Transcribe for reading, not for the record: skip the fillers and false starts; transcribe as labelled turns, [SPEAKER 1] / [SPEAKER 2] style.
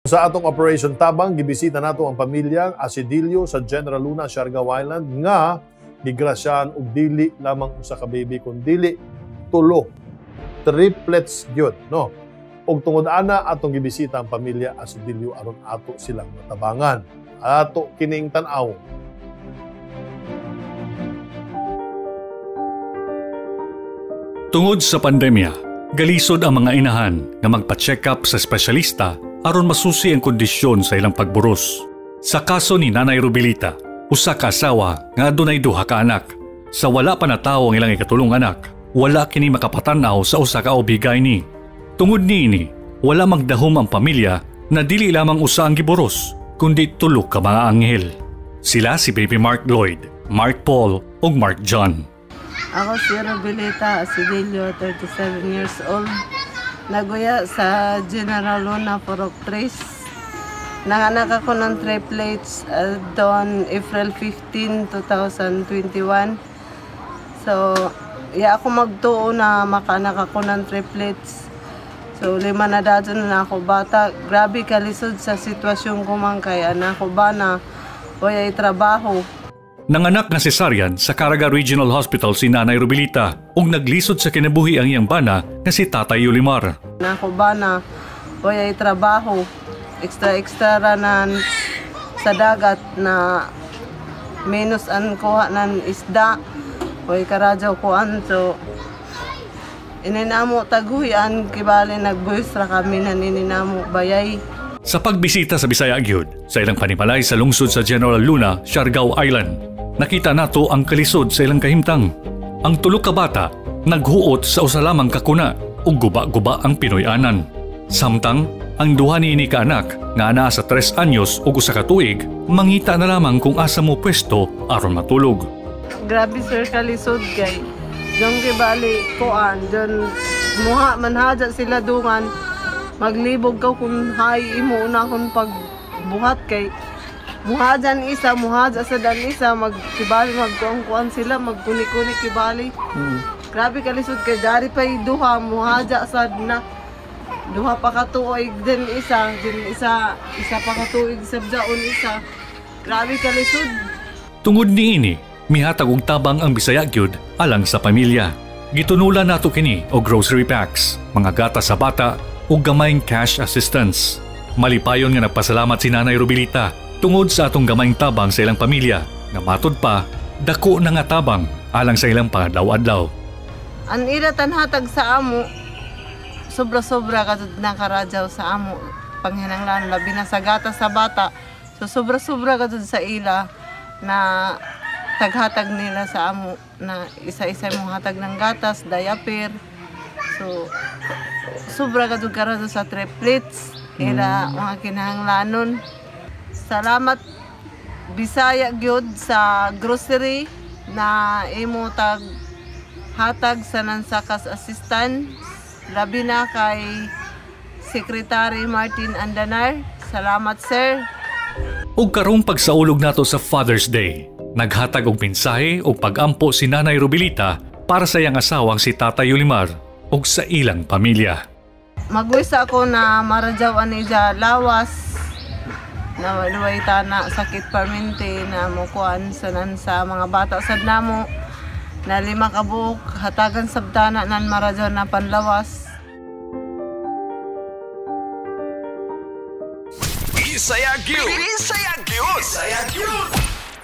[SPEAKER 1] Sa atong Operation Tabang, gibisita nato ang pamilyang Asidilio sa General Luna, Siargao Island nga gigrasyahan og dili lamang usa ka baby kun dili tulo. Triplets gyud, no? Og tungod ana atong gibisita ang pamilya Asidilio aron ato silang matabangan. Ato kining tan-aw.
[SPEAKER 2] Tungod sa pandemya, galisod ang mga inahan nga magpa-check up sa espesyalista aron masusi ang kondisyon sa ilang pagburos. Sa kaso ni Nanay Rubilita, usa ka asawa nga adunay duha ka anak. Sa wala pa natawo ang ilang ikatulong anak, wala kini makapatanaw sa usa ka obigay ni. Tungod niini, wala magdahom ang pamilya na dili lamang usa ang giburos, kundi tulo ka mga anghel. Sila si Baby Mark Lloyd, Mark Paul ug Mark John.
[SPEAKER 3] Ako si Rubilita Asidilio, 37 years old. Naguya sa General Luna, Purok 3. Nanganak ako ng triplets doon April 15, 2021. So, ako magtuo na makanak ako ng triplets. So, 5 na dadon na ako bata. Grabe kalisod sa sitwasyon ko man kaya na ako ba na wala trabaho.
[SPEAKER 2] Nanganak nga cesarean sa Caraga Regional Hospital si Nanay Rubilita ug naglisod sa kinabuhi ang iyang bana nga si Tatay Yulimar.
[SPEAKER 3] Na ako ba na wala trabaho, extra na sa dagat na minus ang kuha ng isda, wala karadyaw kuhan. So, ininamo taguhian, kibali nagbuhis ra kami na ininamo bayay.
[SPEAKER 2] Sa pagbisita sa Bisaya gyud sa ilang panimalay sa lungsod sa General Luna, Siargao Island, nakita nato ang kalisod sa ilang kahimtang. Ang tulo ka bata naghuot sa usa lamang kakuna ug guba-guba ang Pinoy-anan. Samtang ang duha niini ka anak nga anaa sa 3 anyos ug usa ka tuig, mangita na lamang kung asa mo pwesto aron matulog.
[SPEAKER 3] Grabe sir kalisod kay Jong kibali kuan don muha manhaja sila dungan maglibog ka kung hay imo na kung pagbuhat kay muhajan isa muhaja sa dan isa magkibali magkuan sila magkuni-kuni kibali. Grabe kalisod kay dari pay duha muhaja sad na duha pa ka tuig din isa pa ka tuig sabdaon isa. Grabe kalisod.
[SPEAKER 2] Tungod niini, mihatag og tabang ang Bisaya gyud alang sa pamilya. Gitunulan nato kini og grocery packs, mga gatas sa bata ug gamayng cash assistance. Malipayon nga nagpasalamat si Nanay Rubilita tungod sa atong gamayng tabang sa ilang pamilya nga matud pa dako na nga tabang alang sa ilang pangadlaw-adlaw.
[SPEAKER 3] Ang ira tanhatag sa amo sobra-sobra kadto na karadyaw sa amo panghinanglan labi na sa gatas sa bata. So sobra-sobra kadto sa ila na taghatag nila sa amo na isa-isa mong hatag ng gatas, diaper. So sobra kadto karadyaw sa triplets ila mga kinahanglanon. Salamat Bisaya gyud sa grocery na imo tag hatag sa nansakas assistant. Labi na kay Secretary Martin Andanar. Salamat sir.
[SPEAKER 2] Ug karong pagsaulog nato sa Father's Day, naghatag og mensahe o pag-ampo si Nanay Rubilita para sa iyang asawang si Tatay Yulimar ug sa ilang pamilya.
[SPEAKER 3] Magwisa ako na maradyawan ni lawas na waluway tana sakit permente na mukuan sa mga bata sad namo na 5 ka buok hatagan sabtana nan maradyaw na panlawas.
[SPEAKER 4] Bisaya Gyud! Bisaya Gyud! Bisaya Gyud!